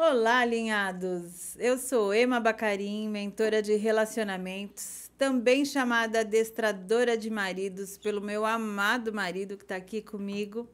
Olá, alinhados! Eu sou Ema Bacarim, mentora de relacionamentos, também chamada adestradora de maridos pelo meu amado marido que está aqui comigo.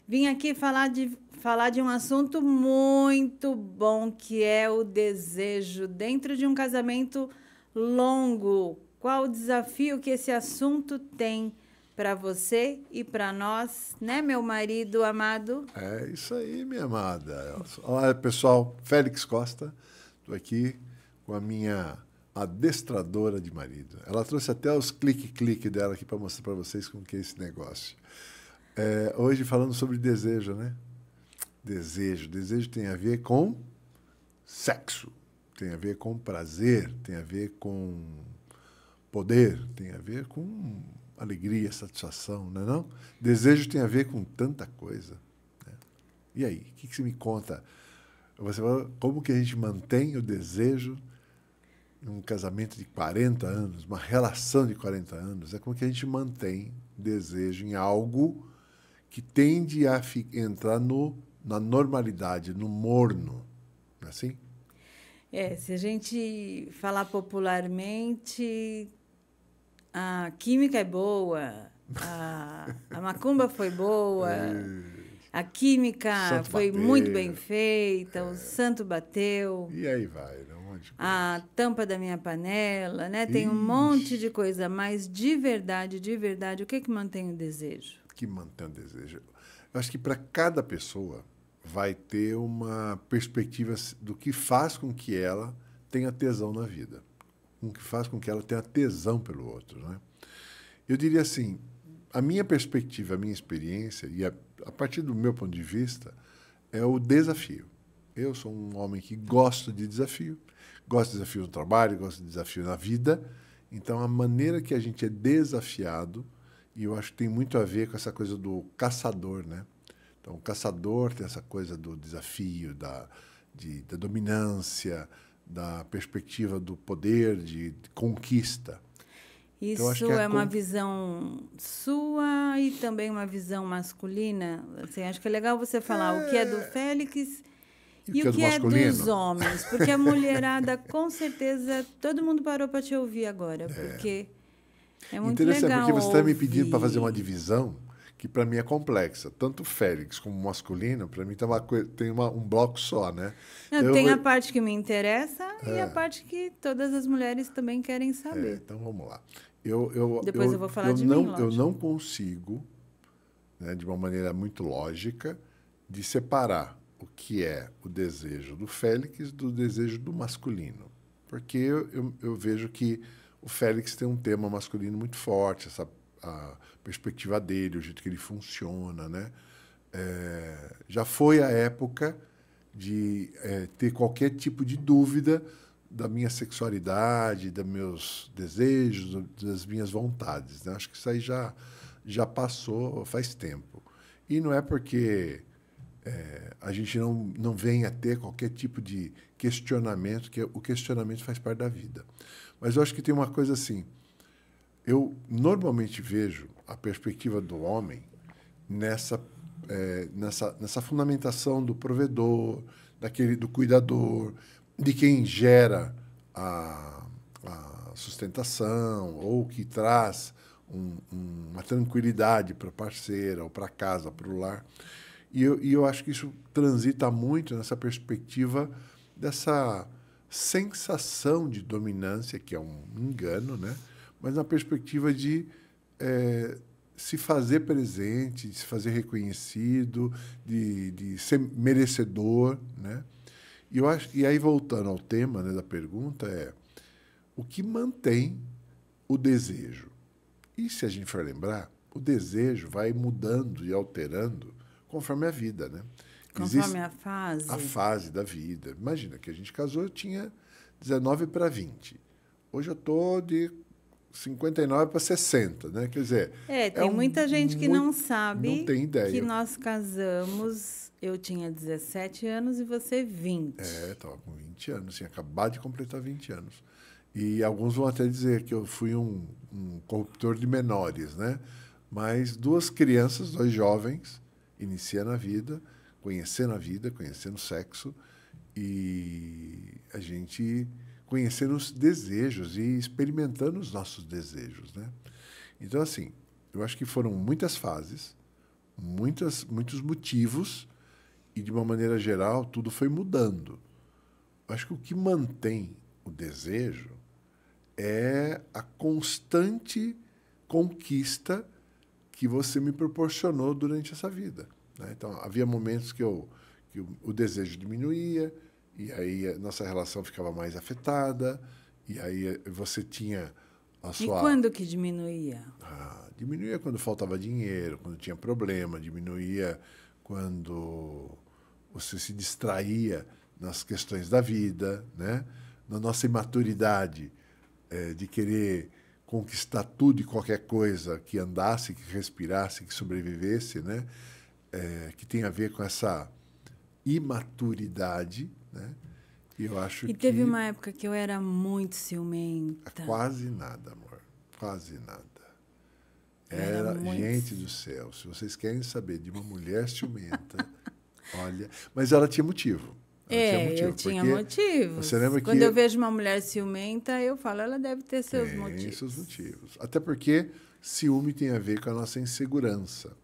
Vim aqui falar de um assunto muito bom, que é o desejo dentro de um casamento longo. Qual o desafio que esse assunto tem para você e para nós, né, meu marido amado? É isso aí, minha amada. Olha, pessoal, Félix Costa, estou aqui com a minha adestradora de marido. Ela trouxe até os clique-clique dela aqui para mostrar para vocês como que é esse negócio. Hoje falando sobre desejo, né? Desejo. Desejo tem a ver com sexo, tem a ver com prazer, tem a ver com poder, tem a ver com alegria, satisfação, não é não? Desejo tem a ver com tanta coisa. Né? E aí, o que você me conta? Você fala, como que a gente mantém o desejo num casamento de 40 anos, uma relação de 40 anos? É como que a gente mantém desejo em algo que tende a entrar na normalidade, no morno, não é assim? Se a gente falar popularmente, a química é boa, a macumba foi boa, a química Santo foi bateu, muito bem feita, o santo bateu, e aí vai, né? Um monte de coisa. a tampa da minha panela, né? Tem um monte de coisa, mas de verdade, o que mantém o desejo? Que mantém o desejo. Eu acho que para cada pessoa vai ter uma perspectiva do que faz com que ela tenha tesão na vida, o que faz com que ela tenha tesão pelo outro, né? Eu diria assim, a minha perspectiva, a minha experiência, e a partir do meu ponto de vista, é o desafio. Eu sou um homem que gosto de desafio no trabalho, gosto de desafio na vida. Então, a maneira que a gente é desafiado, e eu acho que tem muito a ver com essa coisa do caçador, né? Então, o caçador tem essa coisa do desafio, da dominância, da perspectiva do poder, de conquista. Isso Então, é uma visão sua e também uma visão masculina? Assim, acho que é legal você falar o que é do Félix e o que é dos homens. Porque a mulherada, com certeza, todo mundo parou para te ouvir agora. Porque é muito legal interessante, porque você está me pedindo ouvir. para fazer uma divisão que para mim é complexa. Tanto Félix como masculino, para mim tem um bloco só, né? Tem a parte que me interessa e a parte que todas as mulheres também querem saber. Então vamos lá. Depois eu vou falar de mim, lógico. Eu não consigo, né, de uma maneira muito lógica, de separar o que é o desejo do Félix do desejo do masculino. Porque eu vejo que o Félix tem um tema masculino muito forte, a perspectiva dele, o jeito que ele funciona, né? Já foi a época de ter qualquer tipo de dúvida da minha sexualidade, dos meus desejos, das minhas vontades, né? Acho que isso aí já passou faz tempo. E não é porque a gente não vem a ter qualquer tipo de questionamento, que o questionamento faz parte da vida. Mas eu acho que tem uma coisa assim, eu normalmente vejo a perspectiva do homem nessa fundamentação do provedor, do cuidador, de quem gera a sustentação ou que traz uma tranquilidade para a parceira ou para a casa, para o lar. E eu acho que isso transita muito nessa perspectiva dessa sensação de dominância, que é um engano, né? Mas na perspectiva de se fazer presente, de se fazer reconhecido, de ser merecedor, né? E aí, voltando ao tema, né, da pergunta, o que mantém o desejo? E se a gente for lembrar, o desejo vai mudando e alterando conforme a vida, né? Conforme a fase? A fase da vida. Imagina que a gente casou, eu tinha 19 para 20. Hoje eu estou de 59 para 60, né? Quer dizer... Tem muita gente que não sabe não tem ideia. que nós casamos, eu tinha 17 anos e você 20. Estava com 20 anos, tinha acabado de completar 20 anos. E alguns vão até dizer que eu fui um corruptor de menores, né? Mas duas crianças, dois jovens, iniciando a vida, conhecendo o sexo, e a gente conhecendo os desejos e experimentando os nossos desejos, né? Então, assim, eu acho que foram muitas fases, muitos motivos, e, de uma maneira geral, tudo foi mudando. Eu acho que o que mantém o desejo é a constante conquista que você me proporcionou durante essa vida, né? Então, havia momentos que o desejo diminuía, e aí a nossa relação ficava mais afetada, e aí você tinha a sua... E quando que diminuía? Diminuía quando faltava dinheiro, quando tinha problema, diminuía quando você se distraía nas questões da vida, né? Na nossa imaturidade de querer conquistar tudo e qualquer coisa que andasse, que respirasse, que sobrevivesse, né? Que tem a ver com essa imaturidade, né? E eu acho que... E teve uma época que eu era muito ciumenta. Quase nada, amor. Quase nada. Era muito... Gente do céu, se vocês querem saber de uma mulher ciumenta, olha... Mas ela tinha motivo. Eu tinha motivos. Você lembra Quando eu vejo uma mulher ciumenta, eu falo, ela deve ter seus motivos. Tem seus motivos. Até porque ciúme tem a ver com a nossa insegurança.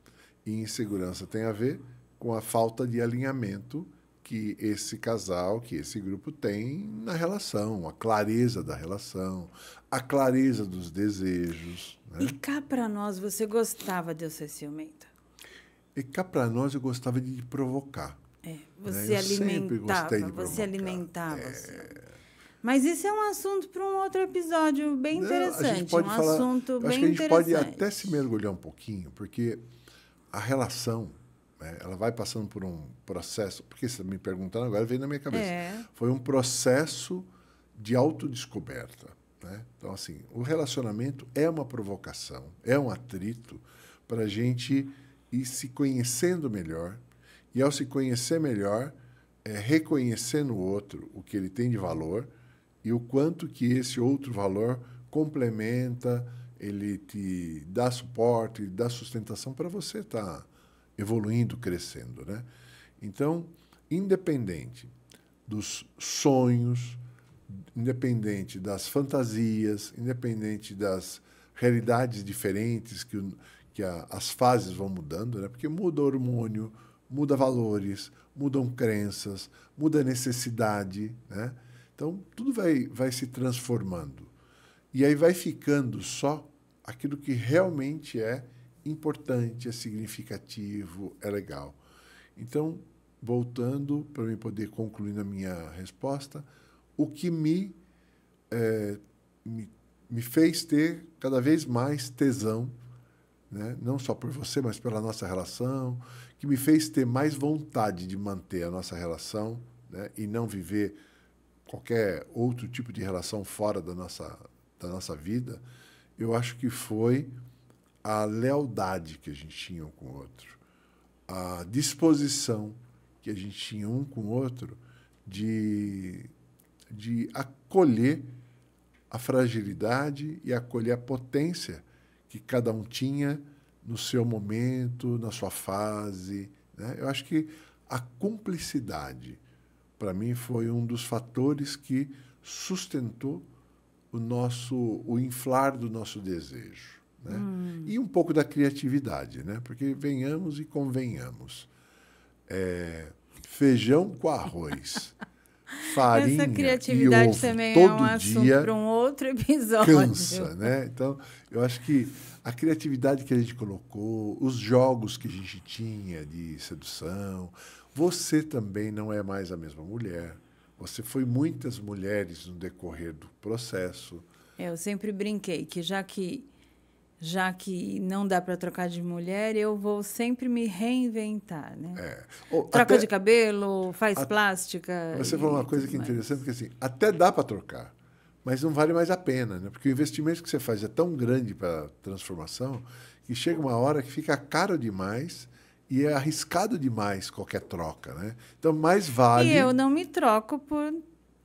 E insegurança tem a ver com a falta de alinhamento que esse casal, que esse grupo tem na relação, a clareza da relação, a clareza dos desejos. Né? E cá para nós, você gostava de eu ser ciumenta? E cá para nós, eu gostava de provocar. Você alimentava. Assim. Mas isso é um assunto para um outro episódio bem interessante. A gente pode falar, assunto bem interessante. Acho que a gente pode até se mergulhar um pouquinho, porque a relação, ela vai passando por um processo, porque você está me perguntando agora, veio na minha cabeça. Foi um processo de autodescoberta. Né? Então, assim, o relacionamento é uma provocação, é um atrito para a gente ir se conhecendo melhor, e ao se conhecer melhor, reconhecer no outro o que ele tem de valor e o quanto que esse outro valor complementa, ele te dá suporte, dá sustentação para você estar evoluindo, crescendo, né? Então, independente dos sonhos, independente das fantasias, independente das realidades diferentes que as fases vão mudando, né? Porque muda o hormônio, muda valores, mudam crenças, muda necessidade, né? Então, tudo vai se transformando. E aí vai ficando só aquilo que realmente é importante, é significativo, é legal. Então, voltando, para eu poder concluir na minha resposta, o que me fez ter cada vez mais tesão, né? Não só por você, mas pela nossa relação, que me fez ter mais vontade de manter a nossa relação, né? E não viver qualquer outro tipo de relação fora da nossa vida, eu acho que foi a lealdade que a gente tinha um com o outro, a disposição que a gente tinha um com o outro de acolher a fragilidade e acolher a potência que cada um tinha no seu momento, na sua fase, né? Eu acho que a cumplicidade, para mim, foi um dos fatores que sustentou o inflar do nosso desejo, né? E um pouco da criatividade, né? Porque venhamos e convenhamos. Feijão com arroz, farinha essa criatividade e ovo também todo é um assunto dia para um outro episódio. Cansa, né? Então, eu acho que a criatividade que a gente colocou, os jogos que a gente tinha de sedução, você também não é mais a mesma mulher. Você foi muitas mulheres no decorrer do processo. Eu sempre brinquei que já que já que não dá para trocar de mulher, eu vou sempre me reinventar, né? Troca de cabelo, faz plástica. Você falou uma coisa que é interessante, porque assim, até dá para trocar, mas não vale mais a pena, né? Porque o investimento que você faz é tão grande para a transformação que chega uma hora que fica caro demais e é arriscado demais qualquer troca, né? Então, mais vale... E eu não me troco por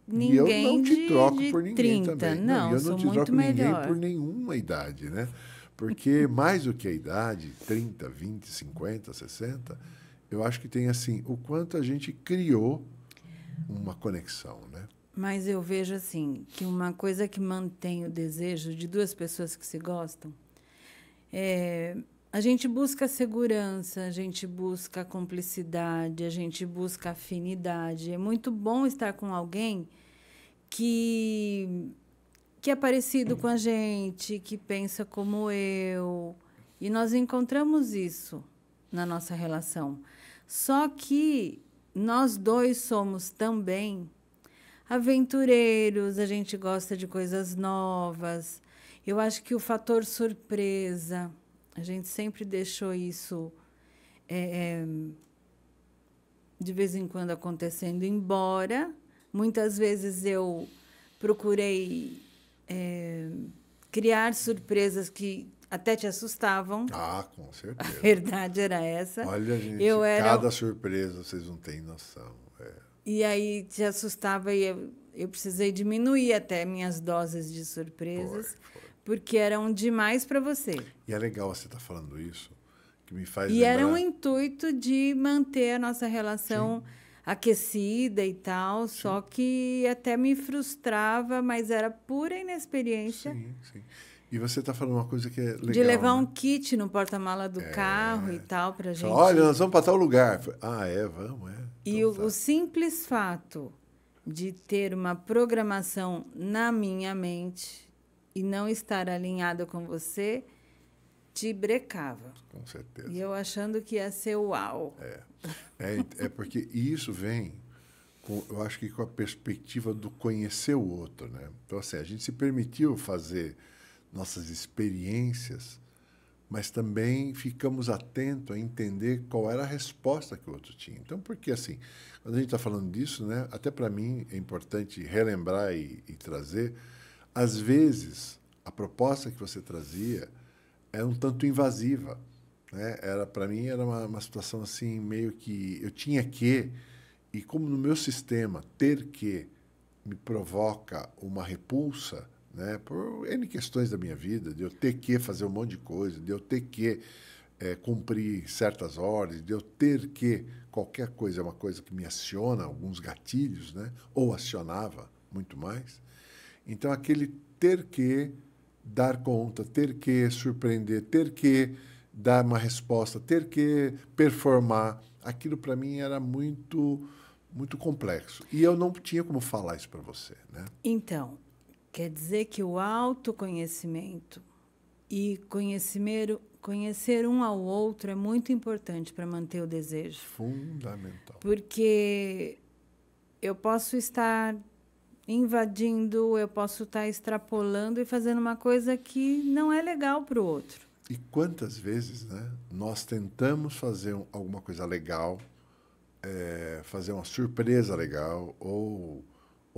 ninguém e eu não te troco por ninguém 30. também. Não, e eu sou não te muito troco ninguém melhor. por nenhuma idade, né? Porque mais do que a idade, 30, 20, 50, 60, eu acho que tem assim, o quanto a gente criou uma conexão, né? Mas eu vejo assim, que uma coisa que mantém o desejo de duas pessoas que se gostam a gente busca segurança, a gente busca cumplicidade, a gente busca afinidade. É muito bom estar com alguém que é parecido com a gente, que pensa como eu. E nós encontramos isso na nossa relação. Só que nós dois somos também aventureiros, a gente gosta de coisas novas. Eu acho que o fator surpresa, a gente sempre deixou isso de vez em quando acontecendo, embora muitas vezes eu procurei criar surpresas que até te assustavam. Ah, com certeza. A verdade era essa. Olha, gente, cada surpresa, vocês não têm noção. E aí te assustava e eu precisei diminuir até minhas doses de surpresas, porque eram demais para você. E é legal você estar falando isso, que me faz E lembrar... era um intuito de manter a nossa relação aquecida e tal, só que até me frustrava, mas era pura inexperiência. Sim, sim. E você está falando uma coisa que é legal, de levar um né? kit no porta-mala do carro e tal, para gente... Olha, nós vamos para tal lugar. Ah, vamos, E então, o simples fato de ter uma programação na minha mente e não estar alinhada com você te brecava. Com certeza. E eu achando que ia ser uau. É porque isso vem, eu acho que com a perspectiva do conhecer o outro, né? Então, assim, a gente se permitiu fazer nossas experiências, mas também ficamos atentos a entender qual era a resposta que o outro tinha. Então, porque assim, quando a gente está falando disso, né, até para mim é importante relembrar e trazer, às vezes a proposta que você trazia era um tanto invasiva, né? Para mim era uma situação assim meio que eu tinha que, e como no meu sistema ter que me provoca uma repulsa, né, por N questões da minha vida, de eu ter que fazer um monte de coisa, de eu ter que cumprir certas ordens, de eu ter que... Qualquer coisa é uma coisa que me aciona alguns gatilhos, né, ou acionava muito mais. Então, aquele ter que dar conta, ter que surpreender, ter que dar uma resposta, ter que performar, aquilo para mim era muito, muito complexo. E eu não tinha como falar isso para você, né? Então... Quer dizer que o autoconhecimento e conhecer um ao outro é muito importante para manter o desejo. Fundamental. Porque eu posso estar invadindo, eu posso estar extrapolando e fazendo uma coisa que não é legal para o outro. E quantas vezes, né, nós tentamos fazer alguma coisa legal, fazer uma surpresa legal, ou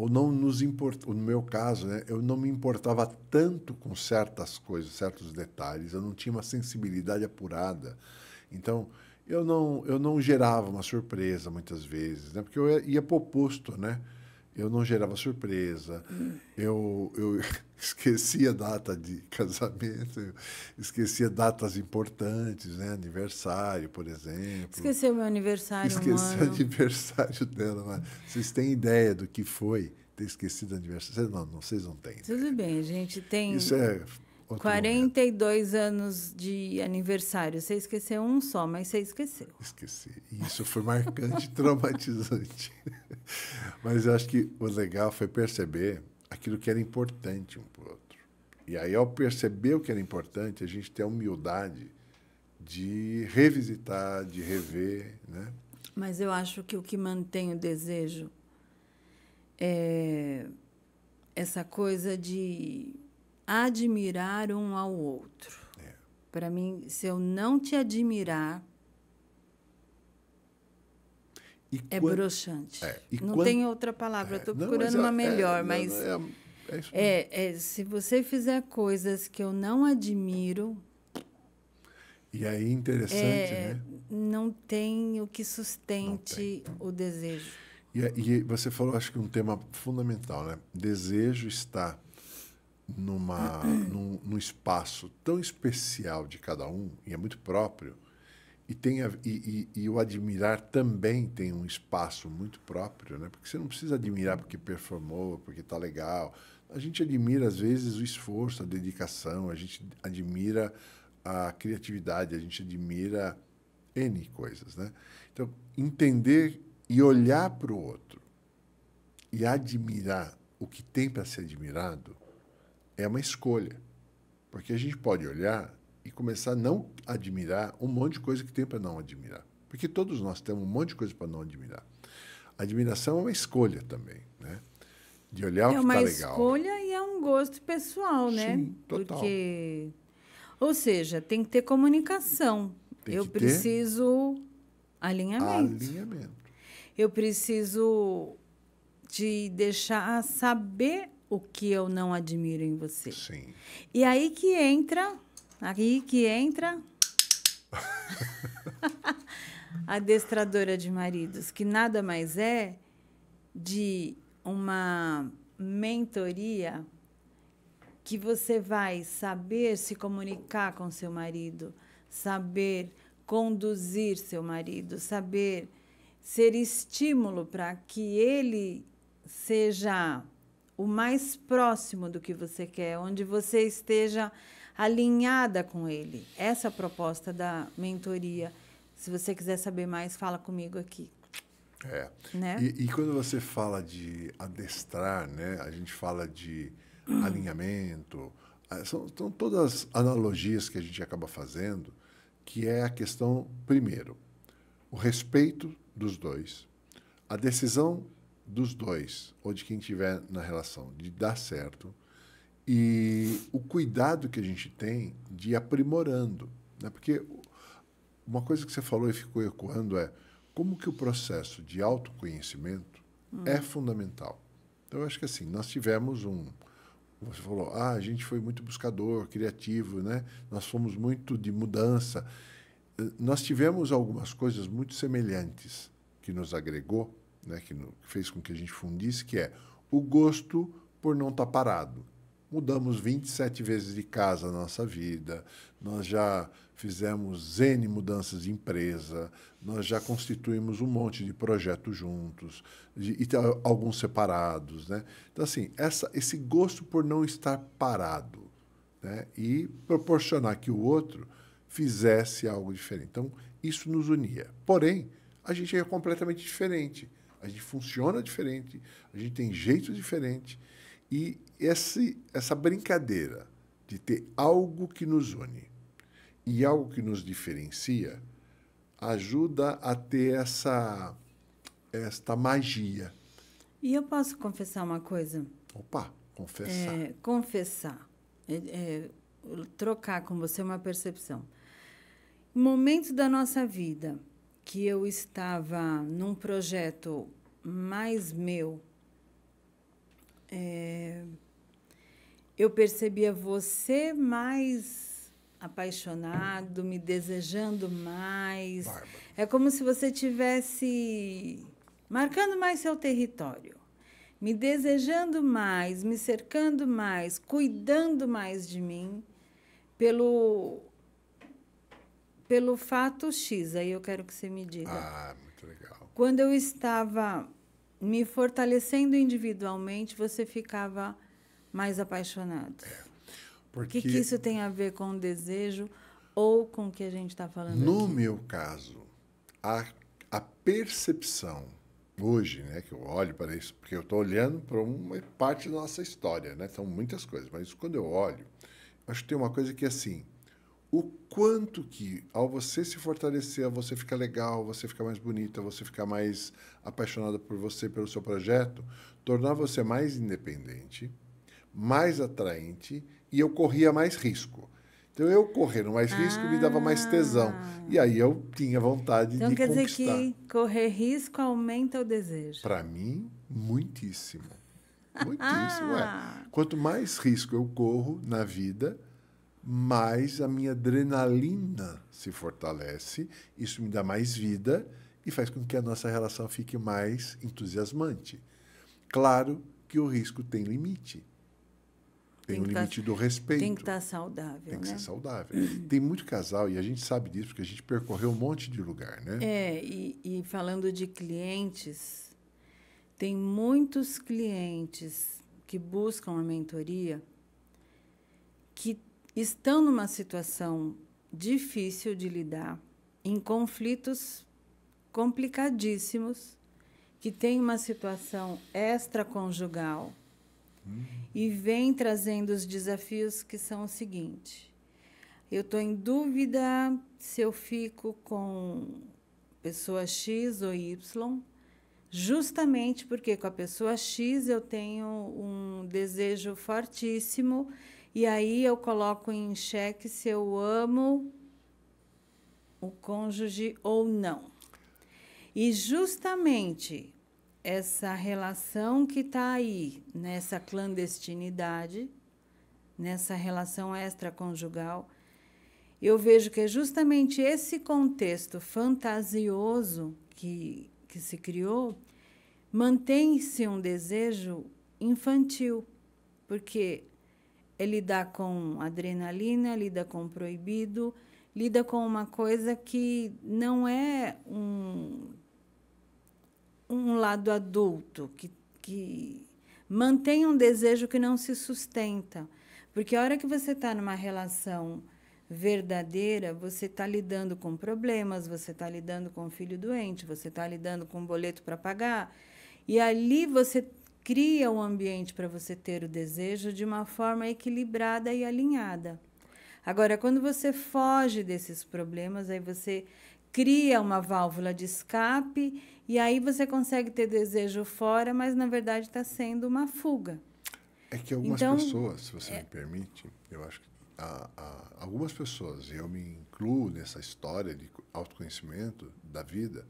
não nos importa. No meu caso, né, eu não me importava tanto com certas coisas, certos detalhes, eu não tinha uma sensibilidade apurada. Então, eu não gerava uma surpresa muitas vezes, né, porque eu ia para o oposto, né? Eu não gerava surpresa, eu esquecia data de casamento, eu esquecia datas importantes, né? Aniversário, por exemplo. Esqueceu meu aniversário, Esqueci o aniversário dela, mas vocês têm ideia do que foi ter esquecido o aniversário? Não, vocês não têm. Tudo bem, a gente tem Isso é 42 anos de aniversário. Você esqueceu um só, mas você esqueceu. Esqueci. E isso foi marcante, traumatizante. Mas eu acho que o legal foi perceber aquilo que era importante um para o outro. E aí, ao perceber o que era importante, a gente tem a humildade de revisitar, de rever, né? Mas eu acho que o que mantém o desejo é essa coisa de admirar um ao outro. Para mim, se eu não te admirar, é broxante. Não tem outra palavra. Eu estou procurando uma melhor, mas é isso mesmo. Se você fizer coisas que eu não admiro, e aí, interessante, né? Não tem o que sustente o desejo. E você falou, acho que um tema fundamental, né? Desejo está num espaço tão especial de cada um, e é muito próprio, e o admirar também tem um espaço muito próprio, né? Porque você não precisa admirar porque performou, porque está legal. A gente admira, às vezes, o esforço, a dedicação, a gente admira a criatividade, a gente admira N coisas, né? Então, entender e olhar para o outro e admirar o que tem para ser admirado é uma escolha. Porque a gente pode olhar e começar a não admirar um monte de coisa que tem para não admirar. Porque todos nós temos um monte de coisa para não admirar. A admiração é uma escolha também, né? De olhar o que está legal. É uma escolha e é um gosto pessoal, né? Sim, total. Ou seja, tem que ter comunicação. Eu preciso alinhamento. Eu preciso te deixar saber o que eu não admiro em você. Sim. E aí que entra a adestradora de maridos, que nada mais é de uma mentoria que você vai saber se comunicar com seu marido, saber conduzir seu marido, saber ser estímulo para que ele seja o mais próximo do que você quer, onde você esteja alinhada com ele. Essa é a proposta da mentoria. Se você quiser saber mais, fala comigo aqui. Né? E quando você fala de adestrar, né, a gente fala de alinhamento, são todas analogias que a gente acaba fazendo, que é a questão, primeiro, o respeito dos dois, a decisão dos dois, ou de quem estiver na relação, de dar certo, e o cuidado que a gente tem de ir aprimorando. Né? Porque uma coisa que você falou e ficou ecoando é como que o processo de autoconhecimento é fundamental. Então, eu acho que assim, nós tivemos você falou, a gente foi muito buscador, criativo, né? Nós fomos muito de mudança. Nós tivemos algumas coisas muito semelhantes que nos agregou, né? Que fez com que a gente fundisse, que é o gosto por não estar parado. Mudamos 27 vezes de casa na nossa vida, nós já fizemos N mudanças de empresa, nós já constituímos um monte de projetos juntos, e alguns separados. Né? Então, assim, esse gosto por não estar parado, né? E proporcionar que o outro fizesse algo diferente. Então, isso nos unia. Porém, a gente é completamente diferente, a gente funciona diferente, a gente tem jeito diferente. E essa brincadeira de ter algo que nos une e algo que nos diferencia ajuda a ter esta magia. E eu posso confessar uma coisa? Opa, confessar. Confessar. Trocar com você uma percepção. Em momentos da nossa vida que eu estava num projeto mais meu, eu percebia você mais apaixonado, me desejando mais. Bárbara. É como se você tivesse marcando mais seu território, me desejando mais, me cercando mais, cuidando mais de mim, pelo fato X. Aí eu quero que você me diga. Muito legal. Quando eu estava me fortalecendo individualmente, você ficava mais apaixonado. Porque O que isso tem a ver com o desejo ou com o que a gente está falando no aqui? meu caso, a percepção hoje, né, que eu olho para isso, porque eu estou olhando para uma parte da nossa história, né? São muitas coisas, mas quando eu olho, acho que tem uma coisa que é assim, o quanto que, ao você se fortalecer, você fica legal, você fica mais bonita, você fica mais apaixonada por você, pelo seu projeto, tornar você mais independente, mais atraente, e eu corria mais risco. Então, eu correndo mais risco me dava mais tesão. E aí eu tinha vontade Então de quer dizer conquistar. que correr risco aumenta o desejo. Para mim, muitíssimo. Muitíssimo, é. Ah, Quanto mais risco eu corro na vida, mais a minha adrenalina se fortalece. Isso me dá mais vida e faz com que a nossa relação fique mais entusiasmante. Claro que o risco tem limite. Tem um limite do respeito. tem que estar saudável, Tem que né? ser saudável. Tem muito casal, e a gente sabe disso, porque a gente percorreu um monte de lugar, né? E falando de clientes, tem muitos clientes que buscam a mentoria que estão numa situação difícil de lidar, em conflitos complicadíssimos, que tem uma situação extraconjugal e vem trazendo os desafios que são o seguinte: eu estou em dúvida se eu fico com pessoa X ou Y, justamente porque com a pessoa X eu tenho um desejo fortíssimo e aí eu coloco em xeque se eu amo o cônjuge ou não. E justamente essa relação que está aí, nessa clandestinidade, nessa relação extraconjugal, eu vejo que é justamente esse contexto fantasioso que se criou, mantém-se um desejo infantil, porque ele lida com adrenalina, lida com proibido, lida com uma coisa que não é um lado adulto, que mantém um desejo que não se sustenta. Porque a hora que você está numa relação verdadeira, você está lidando com problemas, você está lidando com um filho doente, você está lidando com um boleto para pagar, e ali você cria um ambiente para você ter o desejo de uma forma equilibrada e alinhada. Agora, quando você foge desses problemas, aí você cria uma válvula de escape e aí você consegue ter desejo fora, mas na verdade está sendo uma fuga. É que algumas Então, pessoas, se você me permite, eu acho que algumas pessoas, e eu me incluo nessa história de autoconhecimento da vida,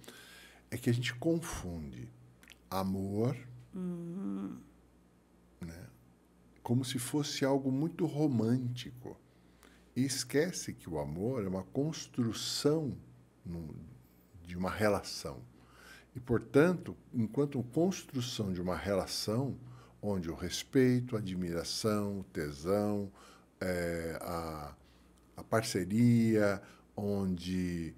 é que a gente confunde amor, né, como se fosse algo muito romântico. E esquece que o amor é uma construção de uma relação. E, portanto, enquanto construção de uma relação onde o respeito, a admiração, o tesão, a parceria, onde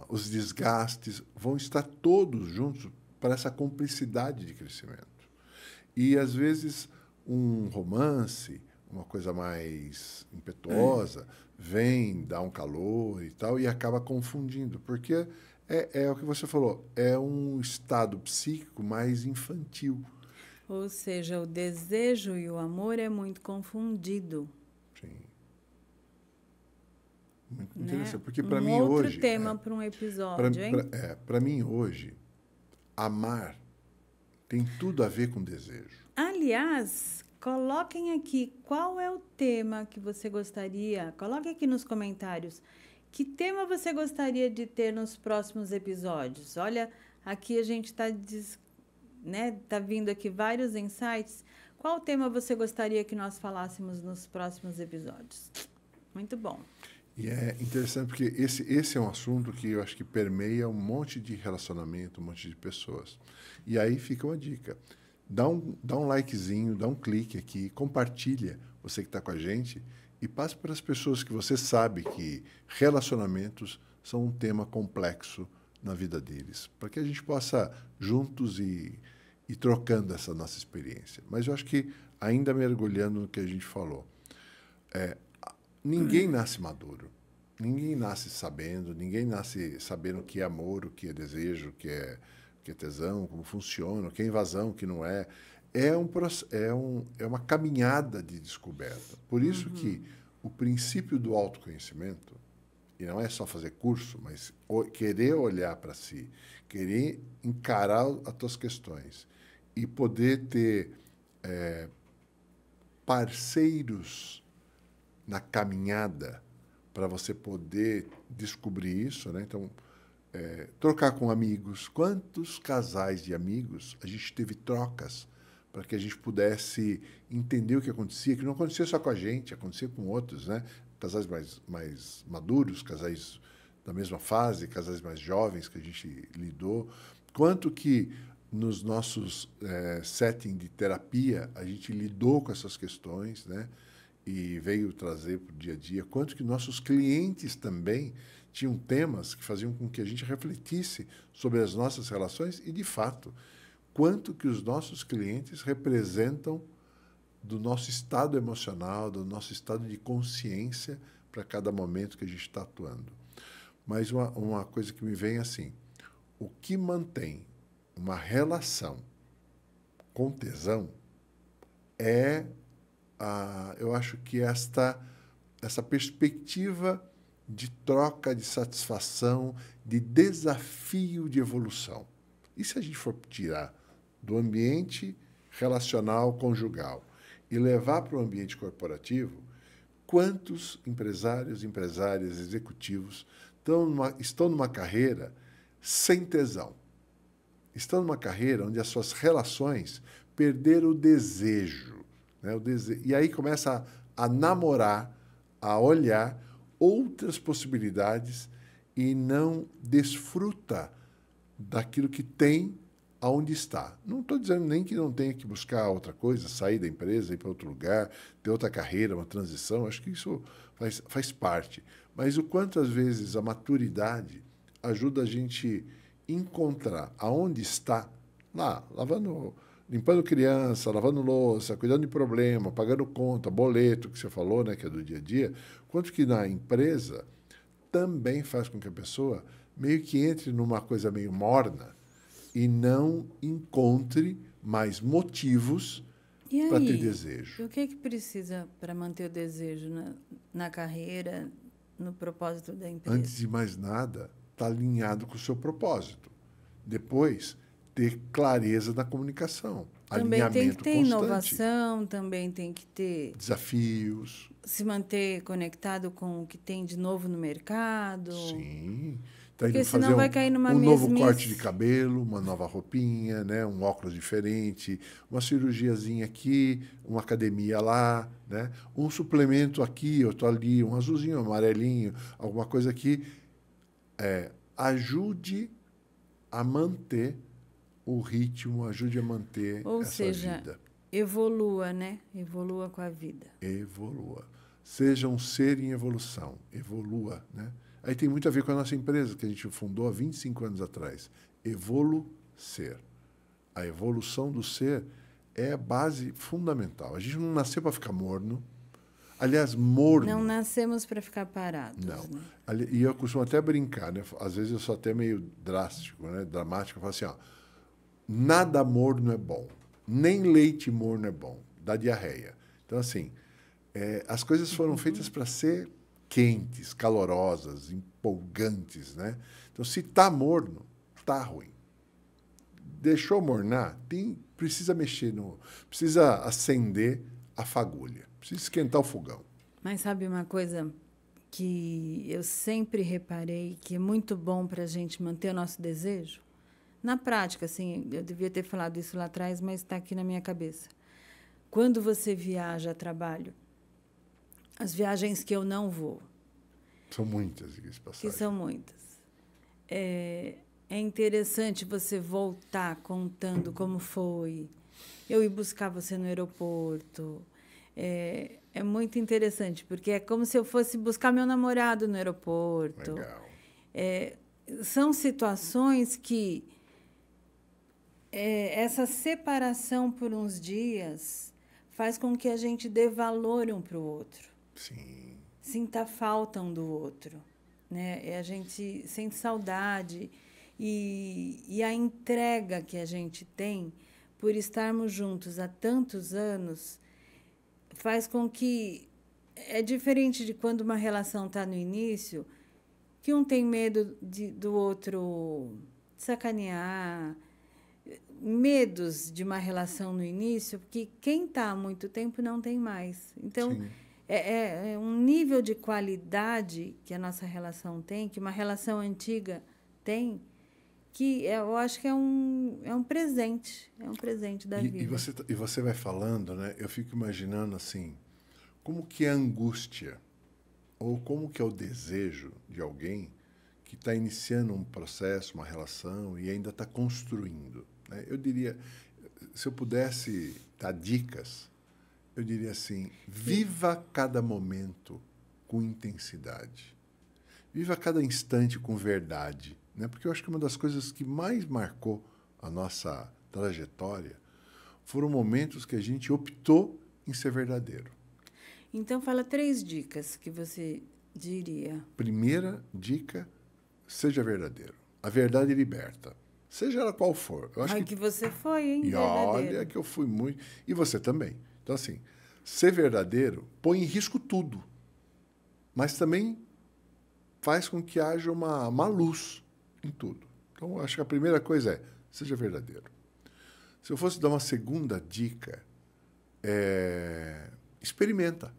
os desgastes vão estar todos juntos para essa cumplicidade de crescimento. E, às vezes, um romance, uma coisa mais impetuosa, vem, dá um calor e tal, e acaba confundindo, porque é o que você falou, é um estado psíquico mais infantil. ou seja, o desejo e o amor é muito confundido. Sim. Muito Né? interessante, porque para mim outro hoje... tema para um episódio, hein? Para mim hoje, amar tem tudo a ver com desejo. Aliás, coloquem aqui qual é o tema que você gostaria. Coloque aqui nos comentários. Que tema você gostaria de ter nos próximos episódios? Olha, aqui a gente está tá vindo aqui vários insights. Qual tema você gostaria que nós falássemos nos próximos episódios? Muito bom. E é interessante porque esse é um assunto que eu acho que permeia um monte de relacionamento, um monte de pessoas. E aí fica uma dica. Dá um likezinho, dá um clique aqui, compartilha você que está com a gente e passe para as pessoas que você sabe que relacionamentos são um tema complexo na vida deles, para que a gente possa juntos ir trocando essa nossa experiência. Mas eu acho que, ainda mergulhando no que a gente falou, ninguém nasce maduro, ninguém nasce sabendo, ninguém nasce sabendo o que é amor, o que é desejo, o que é tesão, como funciona, o que é invasão, o que não é. É uma caminhada de descoberta. Por isso que o princípio do autoconhecimento, e não é só fazer curso, mas querer olhar para si, querer encarar as tuas questões e poder ter parceiros na caminhada para você poder descobrir isso, né? Então, trocar com amigos. Quantos casais de amigos a gente teve trocas para que a gente pudesse entender o que acontecia, que não acontecia só com a gente, acontecia com outros, né? Casais mais maduros, casais da mesma fase, casais mais jovens que a gente lidou. Quanto que nos nossos setting de terapia a gente lidou com essas questões, né? E veio trazer para o dia a dia. Quanto que nossos clientes também tinham temas que faziam com que a gente refletisse sobre as nossas relações e, de fato, quanto que os nossos clientes representam do nosso estado emocional, do nosso estado de consciência para cada momento que a gente está atuando. Mas uma coisa que me vem assim, o que mantém uma relação com tesão é, eu acho que essa perspectiva de troca, de satisfação, de desafio de evolução. E se a gente for tirar do ambiente relacional conjugal e levar para o ambiente corporativo, quantos empresários, empresárias, executivos estão numa carreira sem tesão? Estão numa carreira onde as suas relações perderam o desejo, né? E aí começa a namorar, a olhar outras possibilidades e não desfruta daquilo que tem aonde está. Não estou dizendo nem que não tenha que buscar outra coisa, sair da empresa, ir para outro lugar, ter outra carreira, uma transição. Acho que isso faz parte. Mas o quanto, às vezes, a maturidade ajuda a gente encontrar aonde está, lá, limpando criança, lavando louça, cuidando de problema, pagando conta, boleto, que você falou, né, que é do dia a dia, quanto que na empresa também faz com que a pessoa meio que entre numa coisa meio morna e não encontre mais motivos para ter desejo. E o que precisa para manter o desejo na carreira, no propósito da empresa? Antes de mais nada, está alinhado com o seu propósito. Depois, ter clareza na comunicação. Também tem que ter constante. Inovação, também tem que ter desafios. Se manter conectado com o que tem de novo no mercado. Sim. Porque senão vai cair numa mesmice. Novo corte de cabelo, uma nova roupinha, né? Um óculos diferente, uma cirurgiazinha aqui, uma academia lá, né? Um suplemento aqui, outro ali, um azulzinho, um amarelinho, alguma coisa aqui. Ajude a manter o ritmo, ajude a manter essa vida. Evolua, né? Evolua com a vida. Evolua. Seja um ser em evolução. Evolua, né? Aí tem muito a ver com a nossa empresa, que a gente fundou há 25 anos atrás. Evolu-ser. A evolução do ser é a base fundamental. A gente não nasceu para ficar morno. Aliás, morno... Não nascemos para ficar parados. Não. Né? E eu costumo até brincar, né? Às vezes eu sou até meio drástico, né? Dramático. Eu falo assim, ó, nada morno é bom. Nem leite morno é bom. Dá diarreia. Então, assim, as coisas foram feitas para ser quentes, calorosas, empolgantes, né? Então, se está morno, está ruim. Deixou mornar, precisa mexer precisa acender a fagulha, precisa esquentar o fogão. Mas sabe uma coisa que eu sempre reparei que é muito bom para a gente manter o nosso desejo? Na prática, assim, eu devia ter falado isso lá atrás, mas está aqui na minha cabeça. Quando você viaja a trabalho, as viagens que eu não vou... São muitas, diga-se de passagem. Que são muitas. É interessante você voltar contando como foi. Eu ir buscar você no aeroporto. É muito interessante, porque é como se eu fosse buscar meu namorado no aeroporto. Legal. São situações que... essa separação por uns dias faz com que a gente dê valor um para o outro. Sim. Sinta falta um do outro, né? A gente sente saudade e a entrega que a gente tem por estarmos juntos há tantos anos faz com que é diferente de quando uma relação está no início, que um tem medo do outro sacanear, medos de uma relação no início, porque quem está há muito tempo não tem mais. Então, Sim. é um nível de qualidade que a nossa relação tem, que uma relação antiga tem, que eu acho que é um presente da vida. E você vai falando, né? Eu fico imaginando assim, como que é a angústia, ou como que é o desejo de alguém que está iniciando um processo, uma relação, e ainda está construindo, né? Eu diria, se eu pudesse dar dicas, eu diria assim, viva cada momento com intensidade. Viva cada instante com verdade, né? Porque eu acho que uma das coisas que mais marcou a nossa trajetória foram momentos que a gente optou em ser verdadeiro. Então, fala 3 dicas que você diria. Primeira dica, seja verdadeiro. A verdade liberta, seja ela qual for. Eu acho Que você foi, hein? E Verdadeiro. olha que eu fui muito... E você também. Então, assim, ser verdadeiro põe em risco tudo, mas também faz com que haja uma luz em tudo. Então, eu acho que a primeira coisa é, seja verdadeiro. Se eu fosse dar uma segunda dica, experimenta.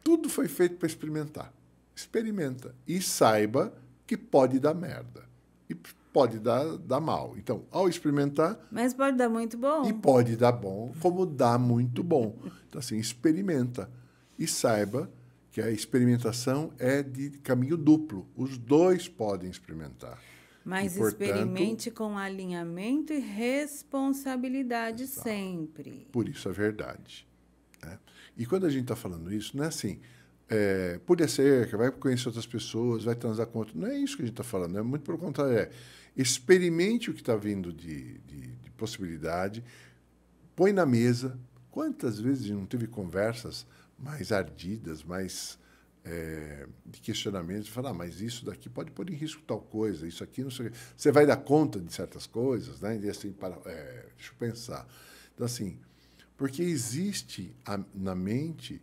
Tudo foi feito para experimentar. Experimenta. E saiba que pode dar merda. E pode dar mal. Então, ao experimentar... Mas pode dar muito bom. E pode dar bom, como dá muito bom. Então, assim, experimenta. E saiba que a experimentação é de caminho duplo. Os dois podem experimentar. Mas e, portanto, experimente com alinhamento e responsabilidade exato. Sempre. Por isso a verdade. Né? E quando a gente está falando isso, não é assim, pule a cerca, vai conhecer outras pessoas, vai transar com outro. Não é isso que a gente está falando. É muito pelo contrário. Experimente o que está vindo de possibilidade, põe na mesa. Quantas vezes a gente não teve conversas mais ardidas, mais de questionamentos, falar, mas isso daqui pode pôr em risco tal coisa, isso aqui não sei o quê. Você vai dar conta de certas coisas, né? E assim, deixa eu pensar. Então, assim, porque existe na mente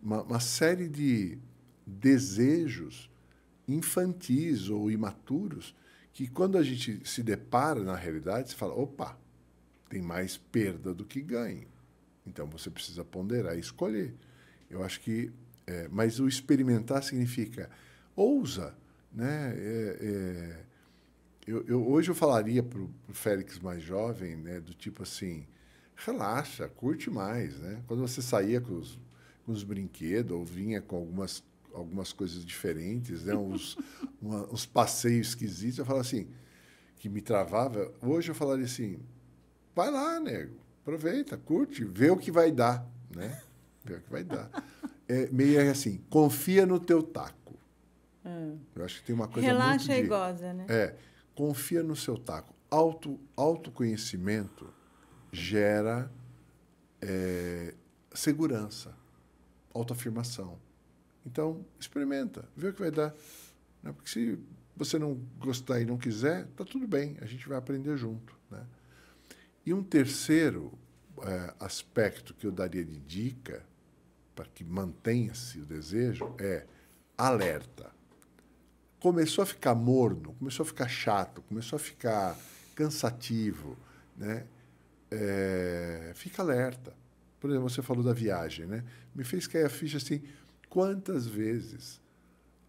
uma série de desejos infantis ou imaturos que, quando a gente se depara na realidade, você fala, opa, tem mais perda do que ganho. Então, você precisa ponderar e escolher. Eu acho que... mas o experimentar significa ousa, né? Hoje eu falaria para o Félix mais jovem, né, do tipo assim, relaxa, curte mais, né? Quando você saía com os brinquedos ou vinha com algumas coisas diferentes, né? uns passeios esquisitos, eu falava assim, que me travava. Hoje eu falaria assim, vai lá, nego, aproveita, curte, vê o que vai dar, né? Vê o que vai dar. Meio assim, confia no teu taco. Eu acho que tem uma coisa Relaxa muito e goza, né? Confia no seu taco. Autoconhecimento gera segurança, autoafirmação. Então, experimenta, vê o que vai dar. Né? Porque se você não gostar e não quiser, tá tudo bem, a gente vai aprender junto. Né? E um terceiro aspecto que eu daria de dica para que mantenha-se o desejo é alerta. Começou a ficar morno, começou a ficar chato, começou a ficar cansativo, né? Fica alerta. Por exemplo, você falou da viagem, né? Me fez cair a ficha assim, quantas vezes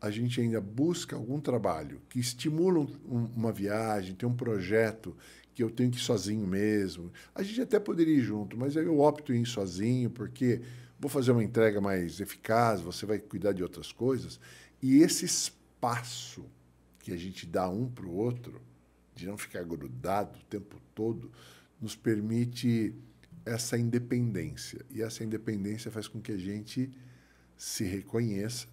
a gente ainda busca algum trabalho que estimula uma viagem, tem um projeto que eu tenho que ir sozinho mesmo. A gente até poderia ir junto, mas eu opto em ir sozinho porque vou fazer uma entrega mais eficaz, você vai cuidar de outras coisas. E esse espaço que a gente dá um para o outro, de não ficar grudado o tempo todo, nos permite essa independência. E essa independência faz com que a gente se reconheça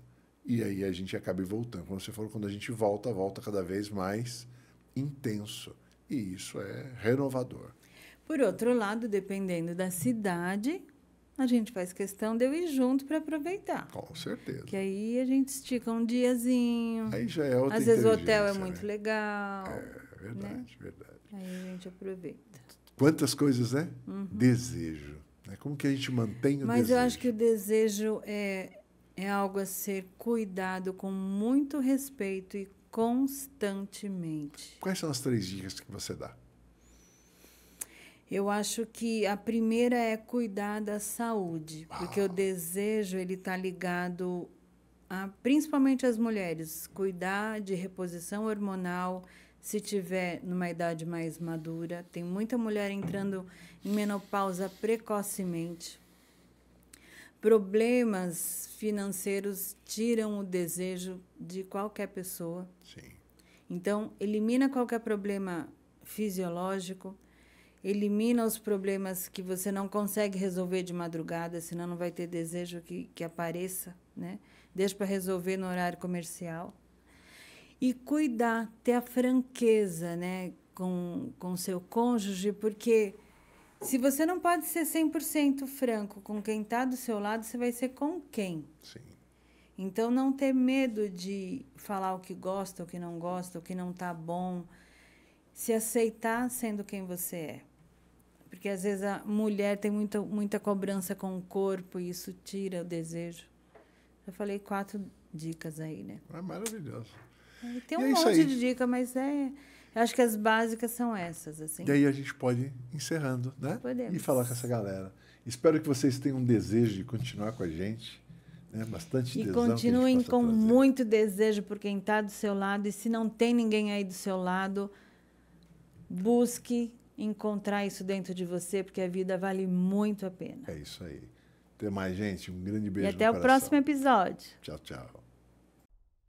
e aí a gente acabe voltando. Como você falou, quando a gente volta cada vez mais intenso. E isso é renovador. Por outro lado, dependendo da cidade, a gente faz questão de eu ir junto para aproveitar. Com certeza. Que aí a gente estica um diazinho. Aí já é outra Às vezes o hotel é inteligência, muito né? legal. Verdade, né? verdade. Aí a gente aproveita. Quantas coisas, né? Desejo. Né? Como que a gente mantém o desejo? Mas eu acho que o desejo é algo a ser cuidado com muito respeito e constantemente. Quais são as 3 dicas que você dá? Eu acho que a primeira é cuidar da saúde, porque o desejo ele está ligado a, principalmente as mulheres, cuidar de reposição hormonal se tiver numa idade mais madura. Tem muita mulher entrando em menopausa precocemente. Problemas financeiros tiram o desejo de qualquer pessoa. Sim. Então, elimina qualquer problema fisiológico, elimina os problemas que você não consegue resolver de madrugada, senão não vai ter desejo que apareça, né? Deixa para resolver no horário comercial. E cuidar, ter a franqueza, né, com seu cônjuge, porque se você não pode ser 100% franco com quem está do seu lado, você vai ser com quem? Sim. Então, não ter medo de falar o que gosta, o que não gosta, o que não está bom. Se aceitar sendo quem você é. Porque, às vezes, a mulher tem muita cobrança com o corpo e isso tira o desejo. Eu falei 4 dicas aí, né? É maravilhoso. Tem E é um isso monte aí. de dicas, mas eu acho que as básicas são essas, assim. E aí a gente pode ir encerrando, né? Podemos. E falar com essa galera. Espero que vocês tenham um desejo de continuar com a gente. Né? Bastante E tesão que a gente continuem possa com trazer. muito desejo por quem está do seu lado. E se não tem ninguém aí do seu lado, busque encontrar isso dentro de você, porque a vida vale muito a pena. É isso aí. Até mais, gente. Um grande beijo E até no o coração. próximo episódio. Tchau, tchau.